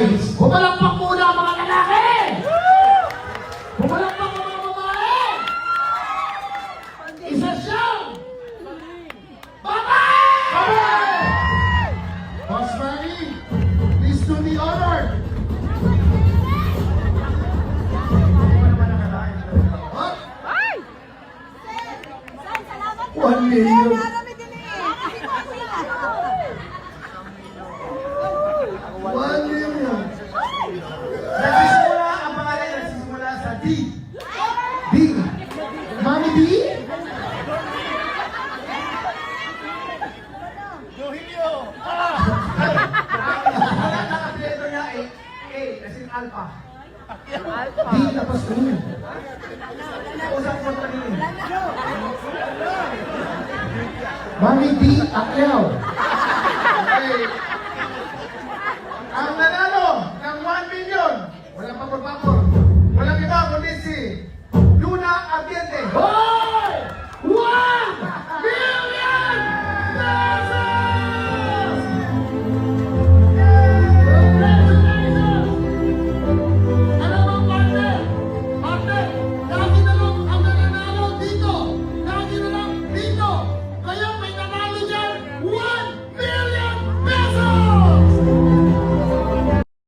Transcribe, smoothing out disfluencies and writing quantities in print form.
guys, pumalakpak muna ang mga lalaki! Pumalakpak ang mga babae! Isa siyang babae! Boss Manny, please do the honor. What? 1 million. 1 million. Nagsisimula ang pangalan, nagsisimula sa D. D. Mami D? Ang apelyido niya ay A, as in Alpha. D tapos E. Usap mo pa rin. Mami D, Akyao.